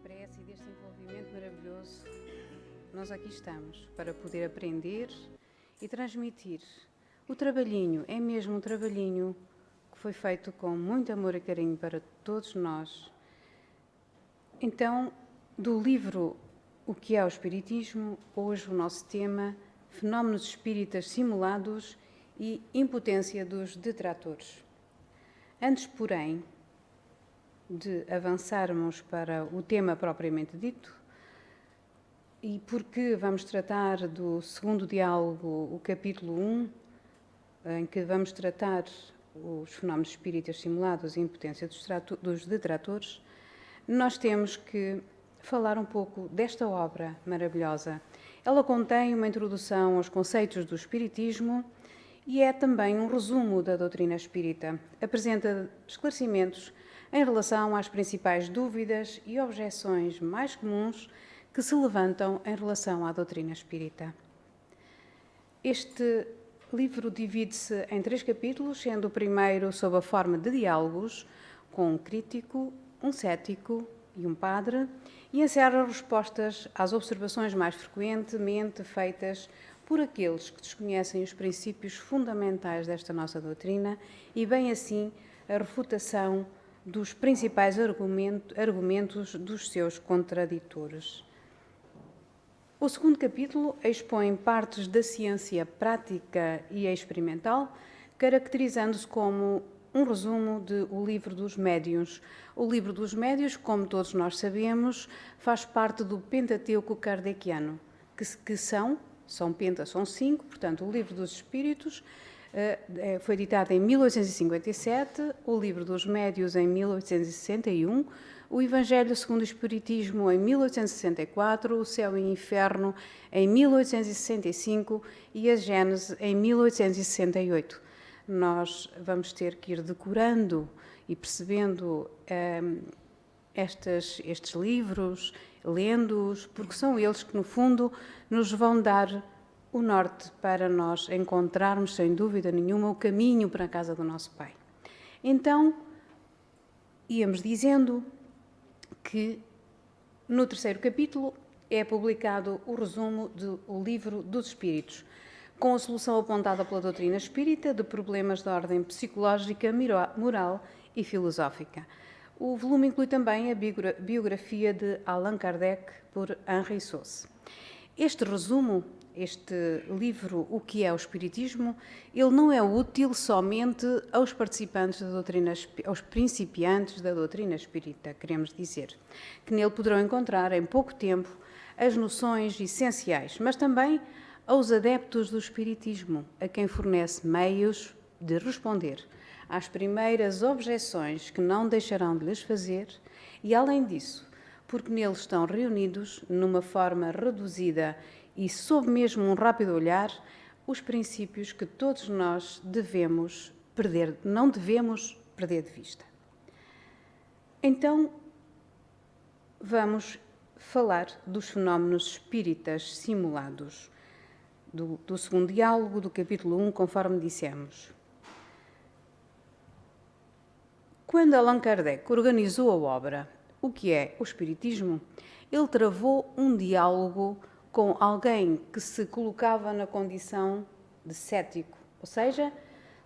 prece e deste envolvimento maravilhoso, nós aqui estamos para poder aprender e transmitir. O trabalhinho é mesmo um trabalhinho que foi feito com muito amor e carinho para todos nós. Então, do livro O que é o Espiritismo, hoje o nosso tema, fenómenos espíritas simulados e impotência dos detratores. Antes, porém, de avançarmos para o tema propriamente dito, e porque vamos tratar do segundo diálogo, o capítulo 1, em que vamos tratar os fenómenos espíritas simulados e a impotência dos detratores, nós temos que falar um pouco desta obra maravilhosa. Ela contém uma introdução aos conceitos do Espiritismo e é também um resumo da doutrina espírita. Apresenta esclarecimentos em relação às principais dúvidas e objeções mais comuns que se levantam em relação à doutrina espírita. Este livro divide-se em 3 capítulos, sendo o primeiro sob a forma de diálogos com um crítico, um cético e um padre, e encerra respostas às observações mais frequentemente feitas por aqueles que desconhecem os princípios fundamentais desta nossa doutrina e, bem assim, a refutação dos principais argumentos dos seus contraditores. O segundo capítulo expõe partes da ciência prática e experimental, caracterizando-se como um resumo de O Livro dos Médiuns. O Livro dos Médiuns, como todos nós sabemos, faz parte do Pentateuco kardeciano, que são 5, portanto, o Livro dos Espíritos foi editado em 1857, o Livro dos Médiuns em 1861, o Evangelho segundo o Espiritismo em 1864, o Céu e o Inferno em 1865 e a Gênese em 1868. Nós vamos ter que ir decorando e percebendo estes livros, lendo-os, porque são eles que, no fundo, nos vão dar o norte para nós encontrarmos, sem dúvida nenhuma, o caminho para a casa do nosso Pai. Então, íamos dizendo que no 3º capítulo é publicado o resumo do Livro dos Espíritos, com a solução apontada pela doutrina espírita de problemas de ordem psicológica, moral e filosófica. O volume inclui também a biografia de Allan Kardec por Henri Sauce. Este resumo, este livro, O que é o Espiritismo, ele não é útil somente aos participantes da doutrina, aos principiantes da doutrina espírita, queremos dizer, que nele poderão encontrar em pouco tempo as noções essenciais, mas também aos adeptos do Espiritismo, a quem fornece meios de responder às primeiras objeções que não deixarão de lhes fazer e, além disso, porque neles estão reunidos, numa forma reduzida e sob mesmo um rápido olhar, os princípios que todos nós não devemos perder de vista. Então, vamos falar dos fenómenos espíritas simulados, do segundo diálogo, do capítulo 1, conforme dissemos. Quando Allan Kardec organizou a obra O que é o Espiritismo, ele travou um diálogo com alguém que se colocava na condição de cético, ou seja,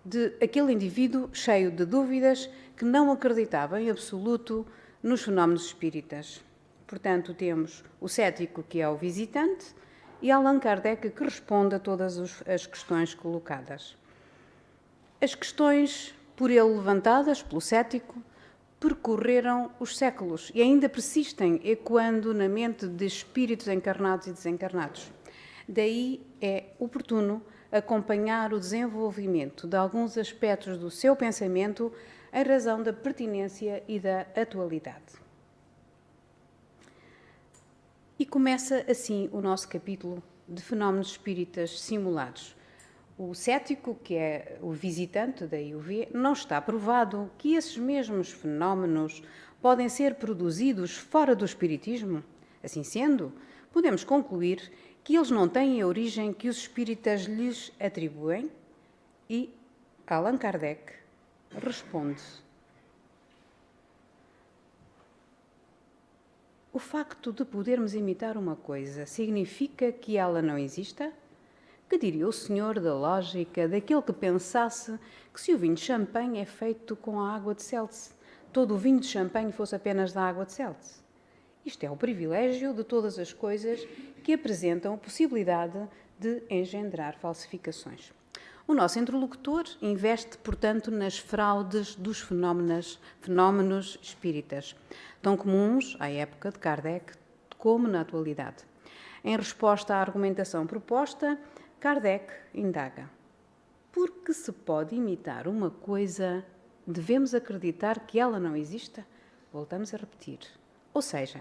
de aquele indivíduo cheio de dúvidas que não acreditava em absoluto nos fenómenos espíritas. Portanto, temos o cético, que é o visitante, e Allan Kardec, que responde a todas as questões colocadas. As questões por ele levantadas, pelo cético, percorreram os séculos e ainda persistem, ecoando na mente de espíritos encarnados e desencarnados. Daí é oportuno acompanhar o desenvolvimento de alguns aspectos do seu pensamento em razão da pertinência e da atualidade. E começa assim o nosso capítulo de fenómenos espíritas simulados. O cético, que é o visitante, daí o V, não está provado que esses mesmos fenómenos podem ser produzidos fora do espiritismo. Assim sendo, podemos concluir que eles não têm a origem que os espíritas lhes atribuem e Allan Kardec responde: O facto de podermos imitar uma coisa significa que ela não exista? Que diria o senhor da lógica daquele que pensasse que se o vinho de champanhe é feito com a água de Celse, todo o vinho de champanhe fosse apenas da água de Celse? Isto é o privilégio de todas as coisas que apresentam a possibilidade de engendrar falsificações. O nosso interlocutor investe, portanto, nas fraudes dos fenómenos espíritas, tão comuns à época de Kardec como na atualidade. Em resposta à argumentação proposta, Kardec indaga: porque se pode imitar uma coisa, devemos acreditar que ela não exista? Voltamos a repetir. Ou seja,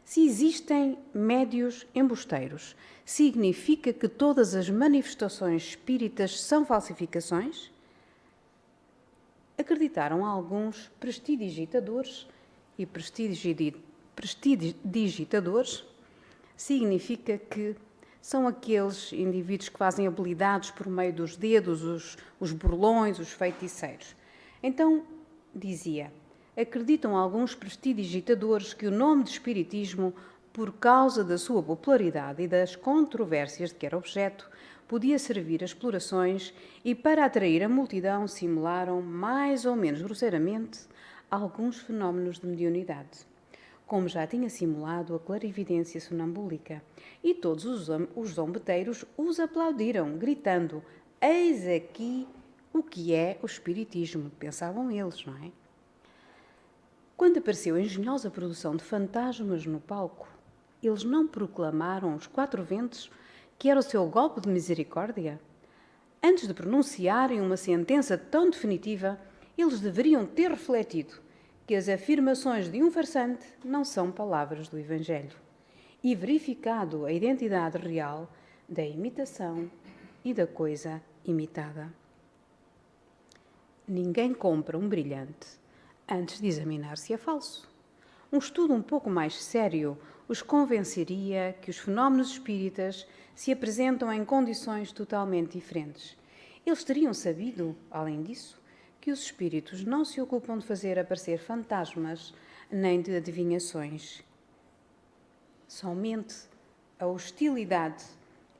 se existem médios embusteiros, significa que todas as manifestações espíritas são falsificações? Acreditaram alguns prestidigitadores, e prestidigitadores significa que são aqueles indivíduos que fazem habilidades por meio dos dedos, os burlões, os feiticeiros. Então, dizia: acreditam alguns prestidigitadores que o nome de espiritismo, por causa da sua popularidade e das controvérsias de que era objeto, podia servir a explorações e, para atrair a multidão, simularam, mais ou menos grosseiramente, alguns fenómenos de mediunidade, como já tinha simulado a clarividência sonambúlica. E todos os zombeteiros os aplaudiram, gritando: eis aqui o que é o espiritismo, pensavam eles, não é? Quando apareceu a engenhosa produção de fantasmas no palco, eles não proclamaram aos quatro ventos que era o seu golpe de misericórdia? Antes de pronunciarem uma sentença tão definitiva, eles deveriam ter refletido que as afirmações de um farsante não são palavras do Evangelho e verificado a identidade real da imitação e da coisa imitada. Ninguém compra um brilhante antes de examinar se é falso. Um estudo um pouco mais sério os convenceria que os fenómenos espíritas se apresentam em condições totalmente diferentes. Eles teriam sabido, além disso, que os espíritos não se ocupam de fazer aparecer fantasmas nem de adivinhações. Somente a hostilidade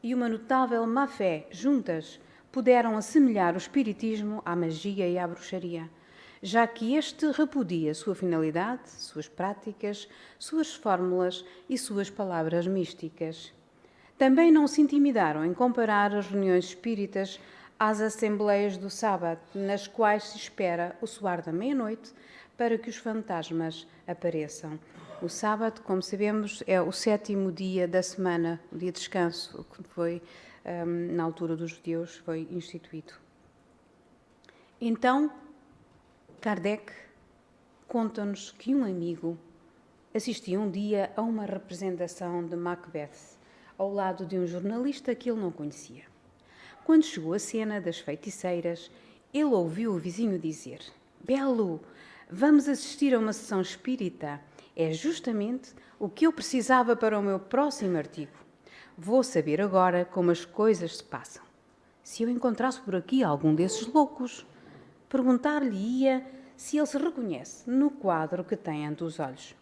e uma notável má-fé juntas puderam assemelhar o espiritismo à magia e à bruxaria, já que este repudia sua finalidade, suas práticas, suas fórmulas e suas palavras místicas. Também não se intimidaram em comparar as reuniões espíritas às assembleias do sábado, nas quais se espera o soar da meia-noite para que os fantasmas apareçam. O sábado, como sabemos, é o 7º dia da semana, o dia de descanso, que foi, na altura dos judeus, foi instituído. Então, Kardec conta-nos que um amigo assistia um dia a uma representação de Macbeth, ao lado de um jornalista que ele não conhecia. Quando chegou a cena das feiticeiras, ele ouviu o vizinho dizer: Belo, vamos assistir a uma sessão espírita. É justamente o que eu precisava para o meu próximo artigo. Vou saber agora como as coisas se passam. Se eu encontrasse por aqui algum desses loucos, perguntar-lhe-ia se ele se reconhece no quadro que tem ante os olhos.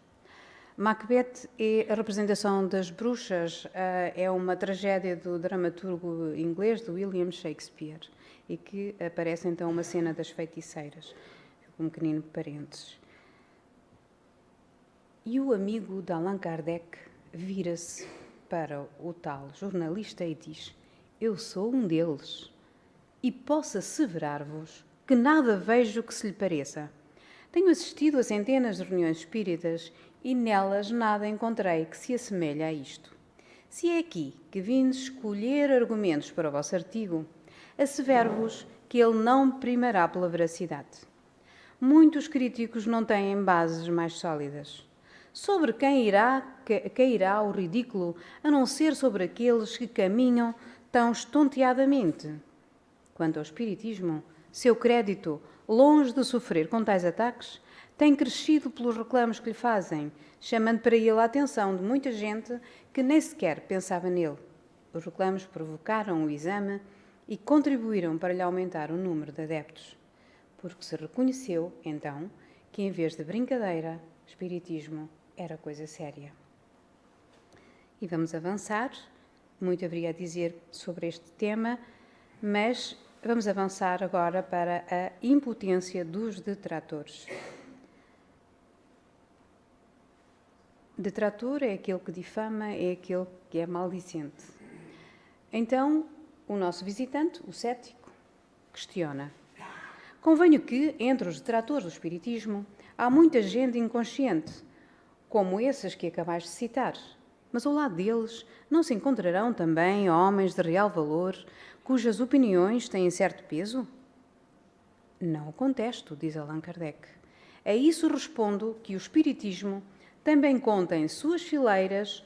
Macbeth é a representação das bruxas, é uma tragédia do dramaturgo inglês, de William Shakespeare, e que aparece então uma cena das feiticeiras, um pequenino parênteses. E o amigo de Allan Kardec vira-se para o tal jornalista e diz: eu sou um deles, e posso asseverar-vos que nada vejo que se lhe pareça. Tenho assistido a centenas de reuniões espíritas e nelas nada encontrei que se assemelhe a isto. Se é aqui que vindes escolher argumentos para o vosso artigo, assevero-vos que ele não primará pela veracidade. Muitos críticos não têm bases mais sólidas. Sobre quem cairá o ridículo, a não ser sobre aqueles que caminham tão estonteadamente? Quanto ao espiritismo, seu crédito, longe de sofrer com tais ataques, tem crescido pelos reclamos que lhe fazem, chamando para ele a atenção de muita gente que nem sequer pensava nele. Os reclamos provocaram o exame e contribuíram para lhe aumentar o número de adeptos, porque se reconheceu, então, que em vez de brincadeira, espiritismo era coisa séria. E vamos avançar. Muito haveria a dizer sobre este tema, mas vamos avançar agora para a impotência dos detratores. Detrator é aquele que difama, é aquele que é maldicente. Então, o nosso visitante, o cético, questiona. Convenho que, entre os detratores do Espiritismo, há muita gente inconsciente, como esses que acabais de citar. Mas ao lado deles não se encontrarão também homens de real valor, cujas opiniões têm certo peso? Não o contesto, diz Allan Kardec. A isso respondo que o Espiritismo também conta em suas fileiras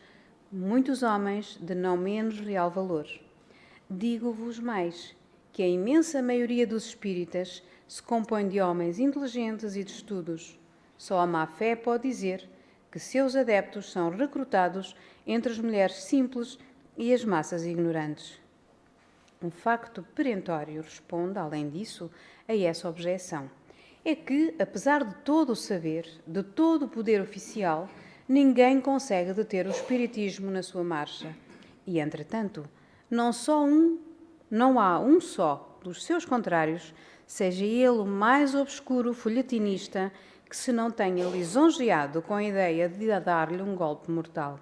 muitos homens de não menos real valor. Digo-vos mais, que a imensa maioria dos espíritas se compõe de homens inteligentes e de estudos. Só a má-fé pode dizer que seus adeptos são recrutados entre as mulheres simples e as massas ignorantes. Um facto perentório responde, além disso, a essa objeção. É que, apesar de todo o saber, de todo o poder oficial, ninguém consegue deter o espiritismo na sua marcha. E, entretanto, não há um só dos seus contrários, seja ele o mais obscuro folhetinista, que se não tenha lisonjeado com a ideia de dar-lhe um golpe mortal.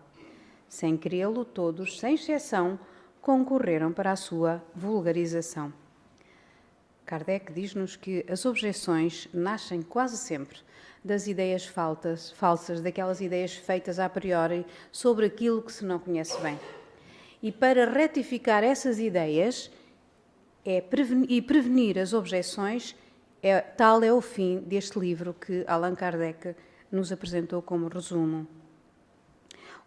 Sem querê-lo, todos, sem exceção, concorreram para a sua vulgarização. Kardec diz-nos que as objeções nascem quase sempre das ideias falsas, daquelas ideias feitas a priori sobre aquilo que se não conhece bem. E para retificar essas ideias e prevenir as objeções, tal é o fim deste livro que Allan Kardec nos apresentou como resumo.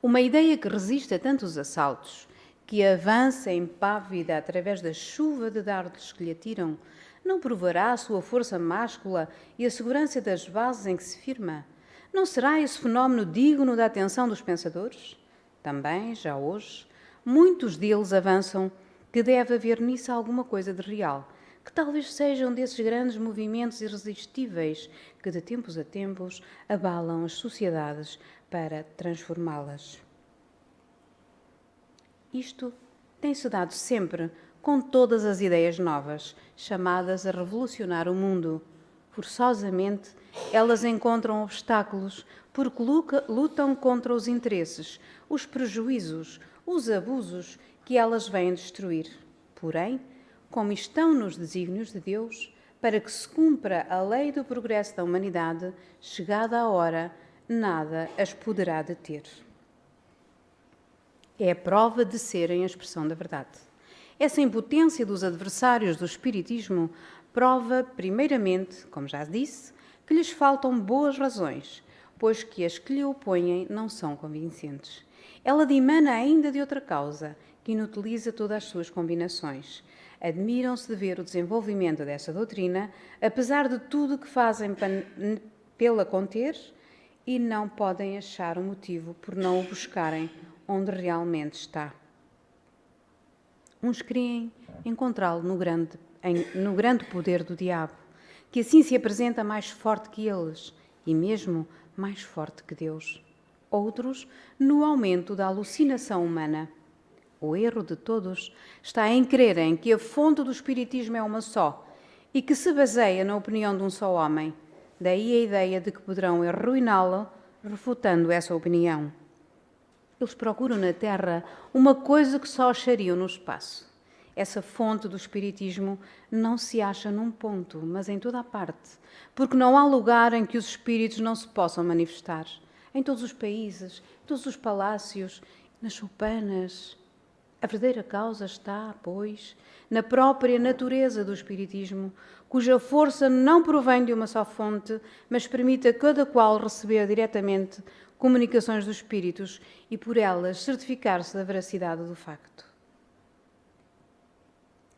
Uma ideia que resiste a tantos assaltos, que avança impávida através da chuva de dardos que lhe atiram, não provará a sua força máscula e a segurança das bases em que se firma? Não será esse fenómeno digno da atenção dos pensadores? Também, já hoje, muitos deles avançam que deve haver nisso alguma coisa de real, que talvez sejam desses grandes movimentos irresistíveis que de tempos a tempos abalam as sociedades para transformá-las. Isto tem-se dado sempre com todas as ideias novas, chamadas a revolucionar o mundo. Forçosamente, elas encontram obstáculos porque lutam contra os interesses, os prejuízos, os abusos que elas vêm destruir. Porém, como estão nos desígnios de Deus, para que se cumpra a lei do progresso da humanidade, chegada a hora, nada as poderá deter. É a prova de serem a expressão da verdade. Essa impotência dos adversários do Espiritismo prova, primeiramente, como já disse, que lhes faltam boas razões, pois que as que lhe opõem não são convincentes. Ela dimana ainda de outra causa, que inutiliza todas as suas combinações. Admiram-se de ver o desenvolvimento dessa doutrina, apesar de tudo que fazem pela conter, e não podem achar um motivo por não o buscarem onde realmente está. Uns creem encontrá-lo no grande poder do diabo, que assim se apresenta mais forte que eles e mesmo mais forte que Deus. Outros, no aumento da alucinação humana. O erro de todos está em crerem que a fonte do Espiritismo é uma só e que se baseia na opinião de um só homem. Daí a ideia de que poderão arruiná-lo refutando essa opinião. Eles procuram na Terra uma coisa que só achariam no espaço. Essa fonte do Espiritismo não se acha num ponto, mas em toda a parte, porque não há lugar em que os espíritos não se possam manifestar. Em todos os países, em todos os palácios, nas choupanas. A verdadeira causa está, pois, na própria natureza do Espiritismo, cuja força não provém de uma só fonte, mas permite a cada qual receber diretamente comunicações dos espíritos e por elas certificar-se da veracidade do facto.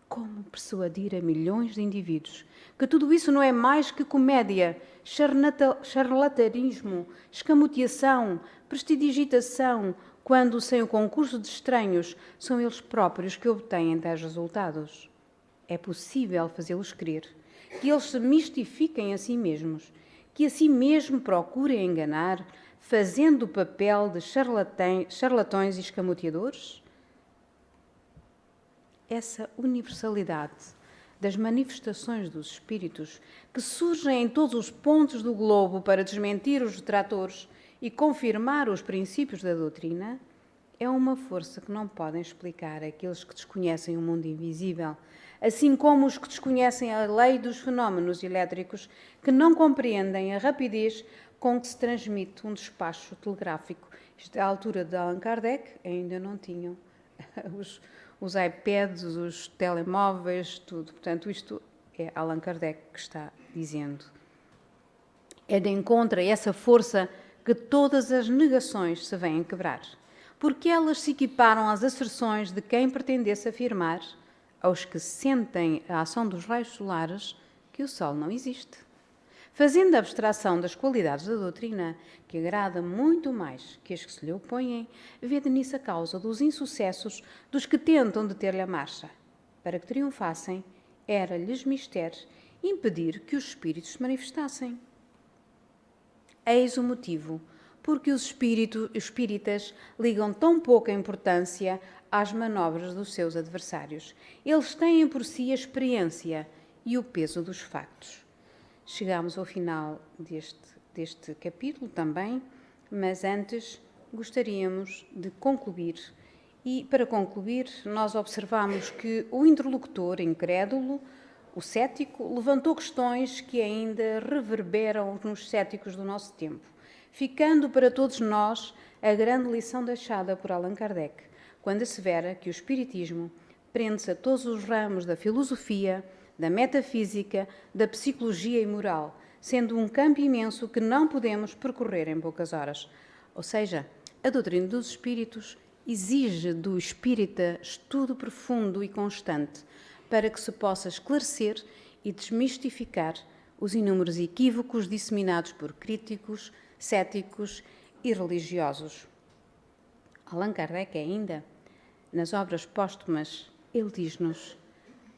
Como persuadir a milhões de indivíduos que tudo isso não é mais que comédia, charlatanismo, escamoteação, prestidigitação, quando, sem o concurso de estranhos, são eles próprios que obtêm tais resultados? É possível fazê-los crer que eles se mistifiquem a si mesmos, que a si mesmo procurem enganar, fazendo o papel de charlatões e escamoteadores? Essa universalidade das manifestações dos espíritos que surgem em todos os pontos do globo para desmentir os detratores e confirmar os princípios da doutrina é uma força que não podem explicar aqueles que desconhecem o mundo invisível, assim como os que desconhecem a lei dos fenómenos elétricos, que não compreendem a rapidez com que se transmite um despacho telegráfico. Isto, à altura de Allan Kardec, ainda não tinham os iPads, os telemóveis, tudo. Portanto, isto é Allan Kardec que está dizendo. É de encontro a essa força que todas as negações se vêm quebrar, porque elas se equiparam às asserções de quem pretendesse afirmar, aos que sentem a ação dos raios solares, que o Sol não existe. Fazendo a abstração das qualidades da doutrina, que agrada muito mais que as que se lhe opõem, vede nisso a causa dos insucessos dos que tentam deter-lhe a marcha. Para que triunfassem, era-lhes mister impedir que os espíritos se manifestassem. Eis o motivo porque os espíritas ligam tão pouca importância às manobras dos seus adversários. Eles têm por si a experiência e o peso dos factos. Chegamos ao final deste capítulo também, mas antes gostaríamos de concluir. E, para concluir, nós observamos que o interlocutor incrédulo, o cético, levantou questões que ainda reverberam nos céticos do nosso tempo, ficando para todos nós a grande lição deixada por Allan Kardec, quando assevera que o espiritismo prende-se a todos os ramos da filosofia, da metafísica, da psicologia e moral, sendo um campo imenso que não podemos percorrer em poucas horas. Ou seja, a doutrina dos espíritos exige do espírita estudo profundo e constante para que se possa esclarecer e desmistificar os inúmeros equívocos disseminados por críticos, céticos e religiosos. Allan Kardec ainda, nas obras póstumas, ele diz-nos: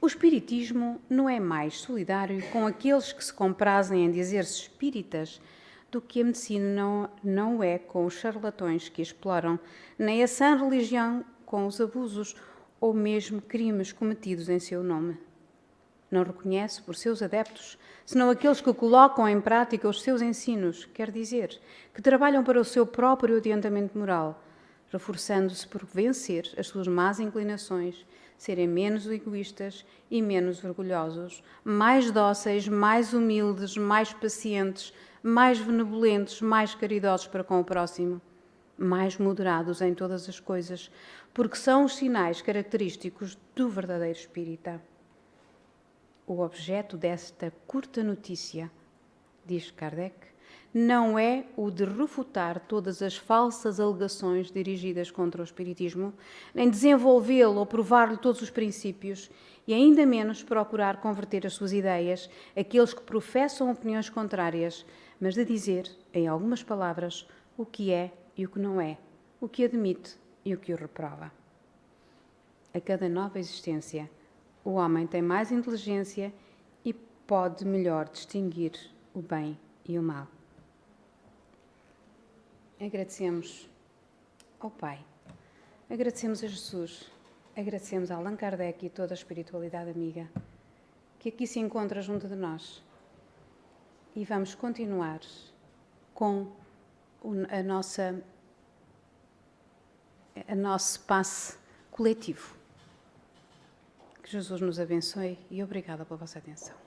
o espiritismo não é mais solidário com aqueles que se comprazem em dizer-se espíritas do que a medicina não é com os charlatões que exploram, nem a sã religião com os abusos ou mesmo crimes cometidos em seu nome. Não reconhece por seus adeptos, senão aqueles que colocam em prática os seus ensinos, quer dizer, que trabalham para o seu próprio adiantamento moral, reforçando-se por vencer as suas más inclinações, serem menos egoístas e menos orgulhosos, mais dóceis, mais humildes, mais pacientes, mais benevolentes, mais caridosos para com o próximo, mais moderados em todas as coisas, porque são os sinais característicos do verdadeiro espírita. O objeto desta curta notícia, diz Kardec, não é o de refutar todas as falsas alegações dirigidas contra o espiritismo, nem desenvolvê-lo ou provar-lhe todos os princípios, e ainda menos procurar converter as suas ideias àqueles que professam opiniões contrárias, mas de dizer, em algumas palavras, o que é e o que não é, o que admite e o que o reprova. A cada nova existência, o homem tem mais inteligência e pode melhor distinguir o bem e o mal. Agradecemos ao Pai, agradecemos a Jesus, agradecemos a Allan Kardec e toda a espiritualidade amiga que aqui se encontra junto de nós. E vamos continuar com a nosso passe coletivo. Que Jesus nos abençoe e obrigada pela vossa atenção.